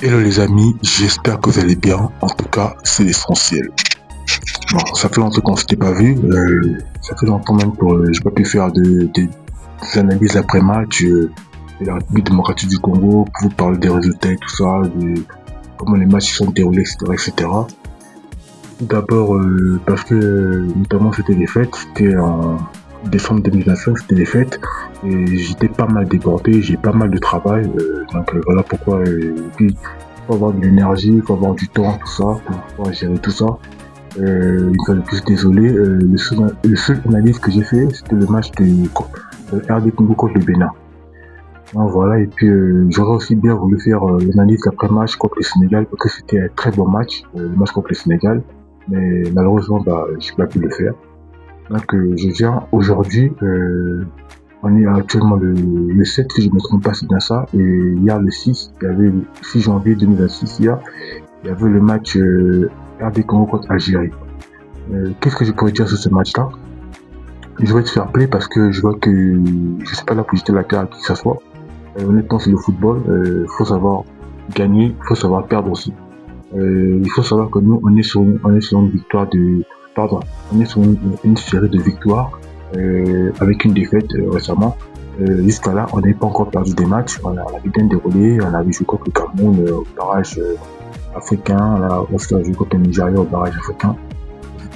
Hello les amis, j'espère que vous allez bien. En tout cas, c'est l'essentiel. Bon, ça fait longtemps qu'on s'était pas vu. Ça fait longtemps même que j'ai pas pu faire des analyses après match de la République démocratique du Congo pour vous parler des résultats et tout ça, de comment les matchs se sont déroulés, etc., etc. Tout d'abord, parce que notamment c'était les fêtes, c'était en décembre 2025, c'était les fêtes, et j'étais pas mal débordé, j'ai pas mal de travail, donc voilà pourquoi. Puis, il faut avoir de l'énergie, il faut avoir du temps, tout ça, pour pouvoir gérer tout ça. Une fois de plus, désolé, le seul analyse que j'ai fait, c'était le match de RD Congo contre le Bénin. Donc voilà, et puis j'aurais aussi bien voulu faire l'analyse d'après-match contre le Sénégal, parce que c'était un très bon match, le match contre le Sénégal, mais malheureusement, j'ai pas pu le faire. Donc je viens aujourd'hui, on est actuellement le 7, si je ne me trompe pas, c'est bien ça, et hier le 6, il y avait le 6 janvier 2026, hier, il y avait le match RD Congo contre Algérie. Qu'est-ce que je pourrais dire sur ce match-là? Je vais te faire play parce que je vois que je sais pas là pour jeter la carte à qui que ce soit. Honnêtement, c'est le football. Faut savoir gagner, faut savoir perdre aussi. Il faut savoir que nous, on est sur une victoire on est sur une série de victoires avec une défaite récemment. Jusqu'à là, on n'est pas encore perdu des matchs. On avait bien déroulé. On avait joué contre le Cameroun au barrage africain. On a aussi joué contre le Nigeria au barrage africain.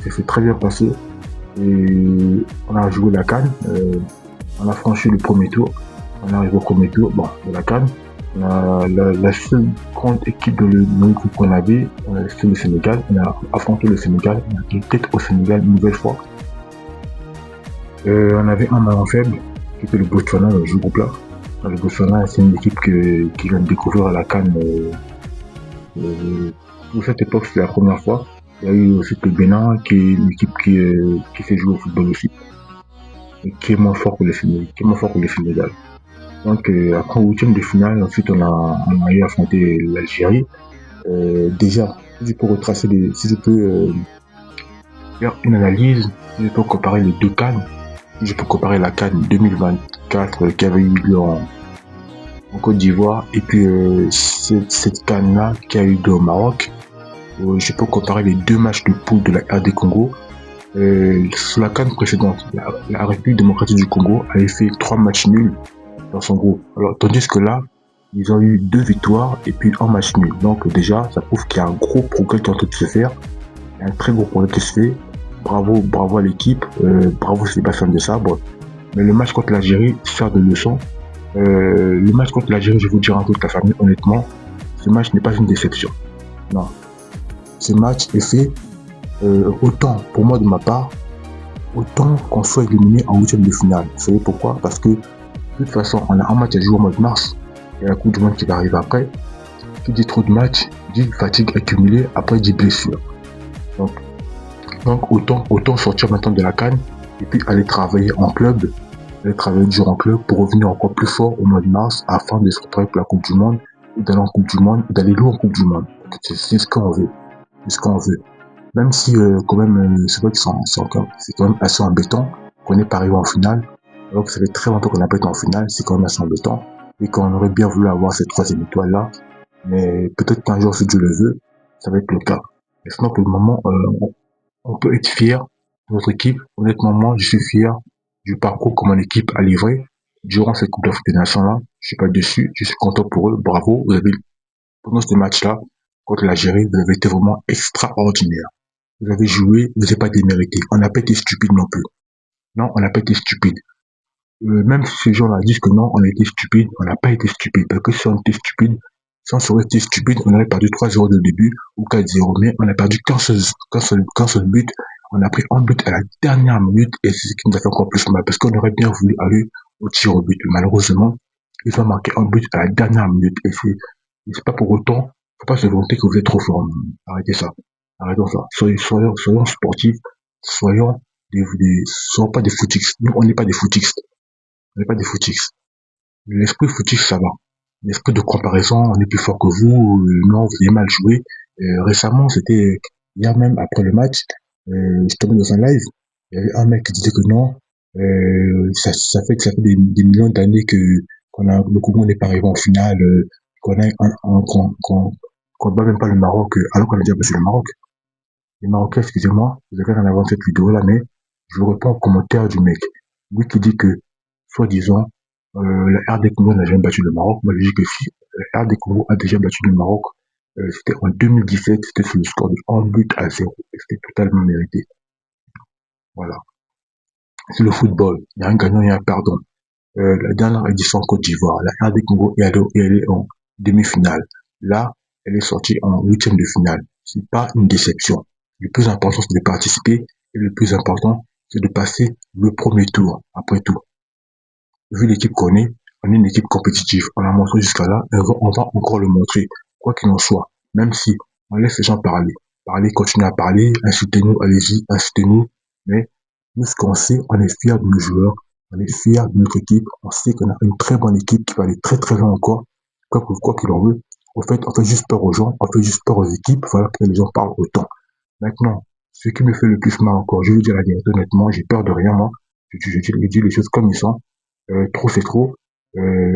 Ça s'est très bien passé. Et on a joué la CAN. On a franchi le premier tour. On arrive au premier tour de la CAN. La seule grande équipe de notre groupe qu'on avait, c'est le Sénégal. On a affronté le Sénégal. On a été tête au Sénégal une nouvelle fois. On avait un maillon faible, qui était le Botswana dans ce groupe-là. Le Botswana, c'est une équipe qui vient de découvrir à la CAN. Pour cette époque, c'était la première fois. Il y a eu aussi le Bénin, qui est une équipe qui sait jouer au football aussi, et qui est moins fort que le Sénégal. Donc après au huitième de finale, ensuite on a eu affronté l'Algérie. Déjà, si je peux faire une analyse, si je peux comparer les deux CAN, si je peux comparer la CAN 2024 qui avait eu lieu en Côte d'Ivoire et puis cette CAN-là qui a eu lieu au Maroc. Je peux comparer les deux matchs de poule de la RD Congo. Sur la CAN précédente, la République démocratique du Congo avait fait 3 matchs nuls dans son groupe. Alors, tandis que là, ils ont eu 2 victoires et puis un match nul. Donc déjà, ça prouve qu'il y a un gros progrès qui est en train de se faire. Il y a un très gros progrès qui se fait. Bravo à l'équipe. Bravo Sébastien de Sabre. Mais le match contre l'Algérie sert de leçon. Le match contre l'Algérie, je vais vous dire un truc, la famille, honnêtement, ce match n'est pas une déception. Non. Ce match est fait autant, pour moi de ma part, autant qu'on soit éliminé en huitième de finale. Vous savez pourquoi? Parce que de toute façon, on a un match à jouer au mois de mars. Il y a la Coupe du Monde qui va arriver après. Qui dit trop de matchs, dit fatigue accumulée, après dit blessure. Donc autant sortir maintenant de la CAN et puis aller travailler en club, aller travailler dur en club pour revenir encore plus fort au mois de mars afin de se préparer pour la Coupe du Monde, d'aller en Coupe du Monde, d'aller loin en Coupe du Monde. C'est ce qu'on veut. C'est ce qu'on veut. Même si quand même c'est vrai que c'est quand même assez embêtant qu'on n'ait pas arrivé en finale, alors que ça fait très longtemps qu'on n'a pas été en finale, c'est quand même assez embêtant et qu'on aurait bien voulu avoir cette troisième étoile là, mais peut-être qu'un jour si Dieu le veut, ça va être le cas. Mais sinon pour le moment, on peut être fier de notre équipe. Honnêtement, moi je suis fier du parcours que mon équipe a livré durant cette Coupe d'Afrique des Nations là. Je suis pas déçu, je suis content pour eux, bravo, vous avez pendant ce match là contre l'Algérie, vous avez été vraiment extraordinaire. Vous avez joué, vous n'avez pas démérité. On n'a pas été stupide non plus. Non, on n'a pas été stupide. Même si ces gens-là disent que non, on a été stupide, on n'a pas été stupide. Parce que si on était stupide, si on serait été stupide, on aurait perdu 3-0 de début ou 4-0. Mais on a perdu qu'un seul but. On a pris un but à la dernière minute et c'est ce qui nous a fait encore plus mal. Parce qu'on aurait bien voulu aller au tir au but. Malheureusement, ils ont marqué un but à la dernière minute. Et c'est pas pour autant, faut pas se vanter que vous êtes trop fort. Arrêtez ça. Arrêtons ça. Soyons sportifs. Soyons pas des footix. Nous, on n'est pas des footix. On n'est pas des footix. L'esprit footix, ça va. L'esprit de comparaison, on est plus fort que vous. Non, vous avez mal joué. Récemment, c'était hier même après le match, je tombais dans un live. Il y avait un mec qui disait que non, ça fait des millions d'années que le Congo n'est pas arrivé en finale, qu'on bat même pas le Maroc, alors qu'on a déjà battu le Maroc. Les Marocains, excusez-moi, vous avez rien avant cette vidéo-là, mais je réponds au commentaire du mec. Lui qui dit que, soi-disant, la RD Congo n'a jamais battu le Maroc. Moi, je dis que si, la RD Congo a déjà battu le Maroc. C'était en 2017, c'était sur le score de 1 but à 0. Et c'était totalement mérité. Voilà. C'est le football. Il y a un gagnant et un perdant. La dernière édition en Côte d'Ivoire, la RD Congo est allée en demi-finale. Là, elle est sortie en huitième de finale. C'est pas une déception. Le plus important, c'est de participer et le plus important, c'est de passer le premier tour. Après tout, vu l'équipe qu'on est, on est une équipe compétitive. On l'a montré jusqu'à là et on va encore le montrer. Quoi qu'il en soit, même si on laisse les gens parler, continuez à parler, insultez-nous, allez-y, insultez-nous, mais nous, ce qu'on sait, on est fiers de nos joueurs, on est fiers de notre équipe, on sait qu'on a une très bonne équipe qui va aller très très loin encore, quoi qu'il en veut. Au fait, on fait juste peur aux gens, on fait juste peur aux équipes, voilà pourquoi les gens parlent autant. Maintenant, ce qui me fait le plus mal encore, je veux dire la vérité honnêtement, j'ai peur de rien moi, je dis les choses comme ils sont. Trop c'est trop.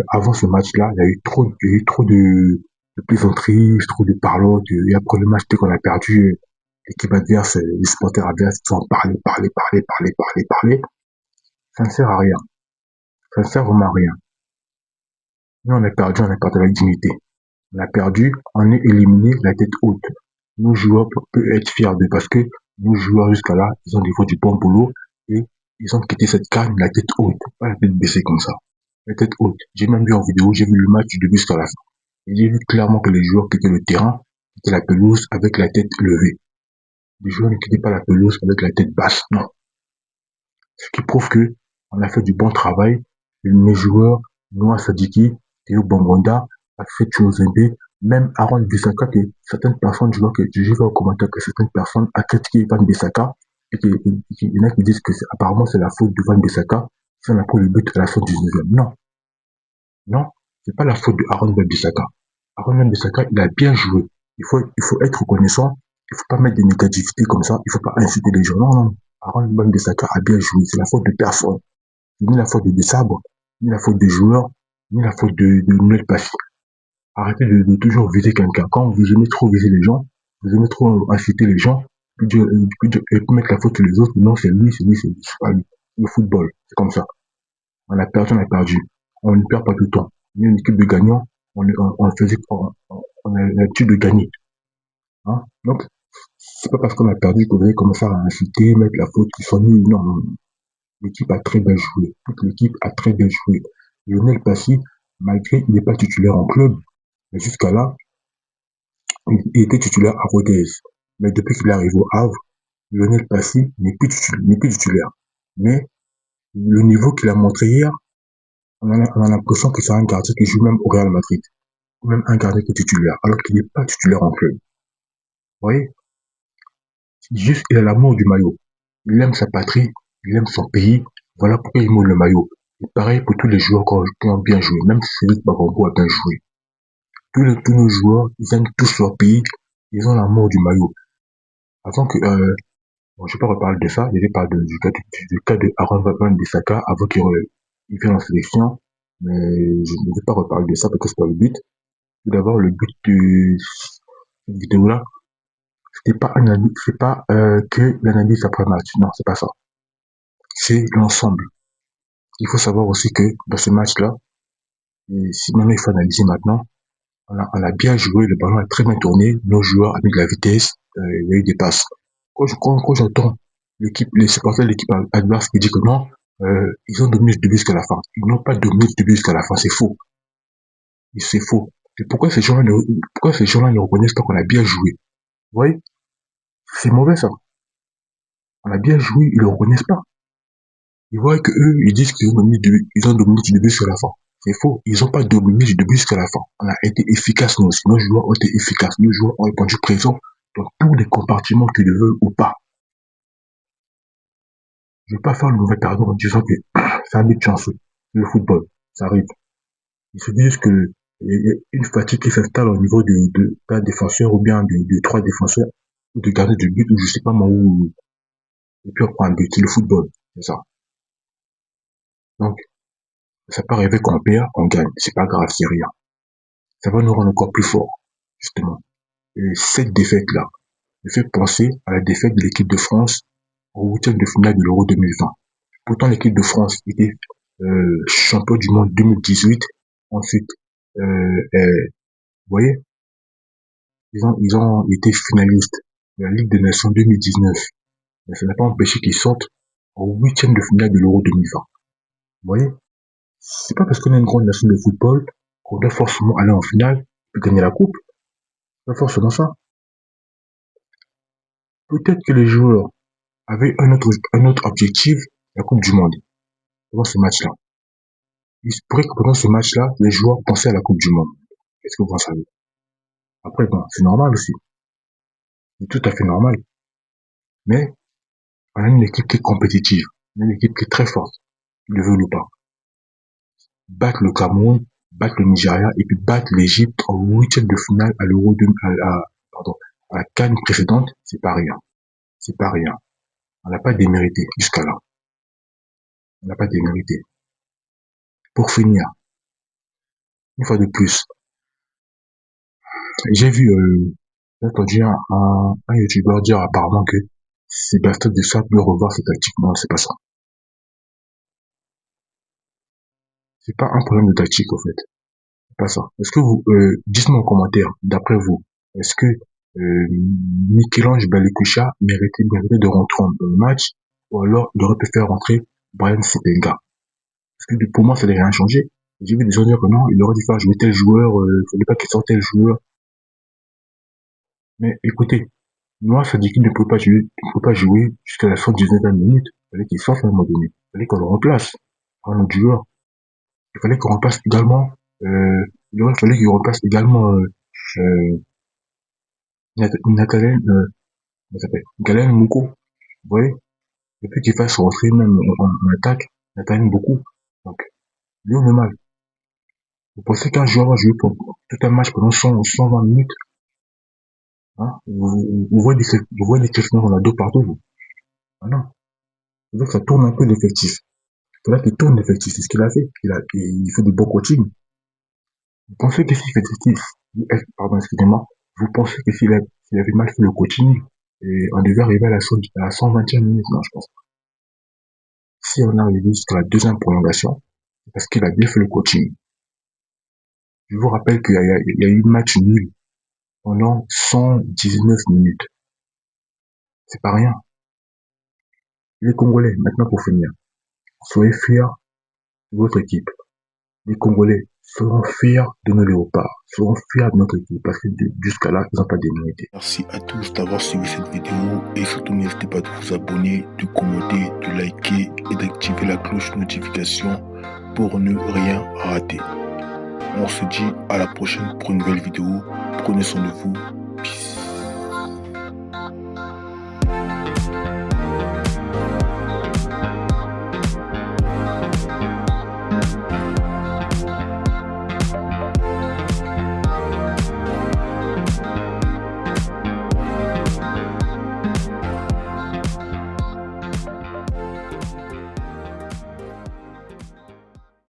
Avant ce match-là, il y a eu trop de plaisanteries, trop de parlotte. Et après le match, dès qu'on a perdu, l'équipe adverse, les supporters adverses, ils ont parlé. Ça ne sert à rien. Ça ne sert vraiment à rien. Nous, on a perdu avec dignité. On a perdu, on est éliminé la tête haute. Nos joueurs peuvent être fiers d'eux parce que nos joueurs jusqu'à là, ils ont des fois du bon boulot et ils ont quitté cette canne la tête haute, pas la tête baissée comme ça. La tête haute. J'ai même vu en vidéo, j'ai vu le match du début jusqu'à la fin. Et j'ai vu clairement que les joueurs quittaient le terrain, quittaient la pelouse avec la tête levée. Les joueurs ne quittaient pas la pelouse avec la tête basse, non. Ce qui prouve que on a fait du bon travail. Mes joueurs, Noah Sadiki, Théo Bongonda, Alfred Chozembe, même Aaron Bissaka, que certaines personnes, je vois que j'ai vu en commentaire que certaines personnes ont critiqué Van Bissaka, et qu'il y en a qui disent que apparemment c'est la faute de Van Bissaka si on a pris le but à la fin du 19e. Non, non, c'est pas la faute de Aaron Wan-Bissaka. Aaron Wan-Bissaka, il a bien joué. Il faut être reconnaissant. Il faut pas mettre des négativités comme ça. Il faut pas inciter les gens. Non, non. Aaron Wan-Bissaka a bien joué. C'est la faute de personne. Ni la faute de Sabre, ni la faute des joueurs, ni la faute de Noël Passy. Arrêtez de toujours viser quelqu'un. Quand vous aimez trop viser les gens, vous aimez trop inciter les gens, et puis mettre la faute sur les autres. Non, c'est lui, c'est pas lui. Le football, c'est comme ça. On a perdu, on a perdu. On ne perd pas tout le temps. On est une équipe de gagnants, on a l'habitude de gagner. Hein? Donc, c'est pas parce qu'on a perdu que vous allez commencer à insulter, mettre la faute qui sont nuls. Non, non, non. L'équipe a très bien joué. Toute l'équipe a très bien joué. Lionel Passy, malgré qu'il n'est pas titulaire en club, mais jusqu'à là, il était titulaire à Rodez. Mais depuis qu'il arrive au Havre, Lionel Passy n'est plus titulaire. Mais le niveau qu'il a montré hier, on a l'impression que c'est un gardien qui joue même au Real Madrid. Ou même un gardien qui est titulaire, alors qu'il n'est pas titulaire en club. Vous voyez? Juste, il a l'amour du maillot. Il aime sa patrie, il aime son pays. Voilà pourquoi il monte le maillot. Et pareil pour tous les joueurs qui ont bien joué, même si Félix Bagongo a bien joué. Tous nos joueurs, ils aiment tous leur pays, ils ont l'amour du maillot. Avant que, bon, je vais pas reparler de ça, je vais parler du cas de Aaron Wan-Bissaka avant qu'il vienne en sélection, mais je ne vais pas reparler de ça parce que c'est pas le but. Tout d'abord, le but de cette vidéo-là, c'est pas que l'analyse après match, non, c'est pas ça. C'est l'ensemble. Il faut savoir aussi que dans ce match-là, et si maintenant il faut analyser maintenant, on a bien joué, le ballon a très bien tourné, nos joueurs ont mis de la vitesse, il y a eu des passes. Quand j'entends les supporters de l'équipe adverse qui disent que non, ils ont dominé le début jusqu'à la fin. Ils n'ont pas dominé le début jusqu'à la fin, c'est faux. C'est faux. Et pourquoi ces gens-là ne reconnaissent pas qu'on a bien joué? Vous voyez? C'est mauvais ça. On a bien joué, ils ne le reconnaissent pas. Ils voient que eux, ils disent qu'ils ont dominé du début jusqu'à la fin. C'est faux. Ils n'ont pas dominé du début jusqu'à la fin. On a été efficaces, nous aussi. Nos joueurs ont été efficaces. Nos joueurs ont répondu présent dans tous les compartiments qu'ils le veulent ou pas. Je ne vais pas faire le mauvais perdant en disant que c'est un but chanceux. Le football, ça arrive. Il se dit juste que il y a une fatigue qui s'installe au niveau d'un défenseur ou bien de trois défenseurs ou de garder du but ou je sais pas moi où. Et puis on prend un but. C'est le football. C'est ça. Donc, ça peut arriver qu'on perd, on gagne. C'est pas grave, c'est rien. ça va nous rendre encore plus forts, justement. Et cette défaite-là me fait penser à la défaite de l'équipe de France au huitième de finale de l'Euro 2020. Pourtant, l'équipe de France était champion du monde 2018. Ensuite, vous voyez, ils ont été finalistes de la Ligue des Nations 2019. Mais ça n'a pas empêché qu'ils sortent au huitième de finale de l'Euro 2020. Vous voyez, c'est pas parce qu'on est une grande nation de football qu'on doit forcément aller en finale et gagner la coupe. C'est pas forcément ça. Peut-être que les joueurs avaient un autre objectif, la Coupe du Monde, pendant ce match-là. Il se pourrait que pendant ce match-là, les joueurs pensaient à la Coupe du Monde. Qu'est-ce que vous en savez? Après, bon, c'est normal aussi. C'est tout à fait normal. Mais on a une équipe qui est compétitive. On a une équipe qui est très forte, le veut ou pas. Battre le Cameroun, battre le Nigeria et puis battre l'Égypte en huitième de finale à l'Euro à la CAN précédente, c'est pas rien. C'est pas rien. On n'a pas démérité jusqu'à là. On n'a pas démérité. Pour finir, une fois de plus, j'ai entendu un youtubeur dire apparemment que Sébastien Deschamps peut revoir ses tactiques. Non, c'est pas ça. C'est pas un problème de tactique, en fait. C'est pas ça. Est-ce que vous, dites-moi en commentaire, d'après vous, est-ce que Michel-Ange Balikwisha méritait de rentrer dans le match, ou alors il aurait pu faire rentrer Brian Sepenga? Parce que pour moi, ça n'avait rien changé. J'ai vu des gens dire que non, il aurait dû faire jouer tel joueur, il fallait pas qu'il sorte tel joueur. Mais écoutez, moi, ça dit qu'il ne peut pas jouer jusqu'à la fin de 19e minute. Il fallait qu'il sorte à un moment donné. Il fallait qu'on le remplace par un autre joueur. Il fallait qu'on remplace également, il aurait fallu qu'il remplace également, Nathaniel, comment ça s'appelle? Galen Mouko. Vous voyez? Depuis qu'il fasse rentrer même en attaque, Nathaniel beaucoup. Donc, lui, on est mal. Vous pensez qu'un joueur va jouer pour tout un match pendant 120 minutes? Hein? Vous voyez les Cristiano Ronaldo partout, vous? Ah non. Il faut que ça tourne un peu l'effectif. Il faudrait qu'il tourne l'effectif. C'est ce qu'il a fait. Il fait du bon coaching. Vous pensez que s'il fait, pardon, excusez-moi, vous pensez que s'il avait mal fait le coaching, et on devait arriver à la 120e minute? Non, je pense pas. Si on arrive jusqu'à la deuxième prolongation, c'est parce qu'il a bien fait le coaching. Je vous rappelle qu'il y a eu match nul pendant 119 minutes. C'est pas rien. Les Congolais, maintenant pour finir, soyez fiers de votre équipe. Les Congolais seront fiers de nos léopards, seront fiers de notre équipe parce que jusqu'à là, ils n'ont pas démérité. Merci à tous d'avoir suivi cette vidéo et surtout n'hésitez pas de vous abonner, de commenter, de liker et d'activer la cloche de notification pour ne rien rater. On se dit à la prochaine pour une nouvelle vidéo. Prenez soin de vous.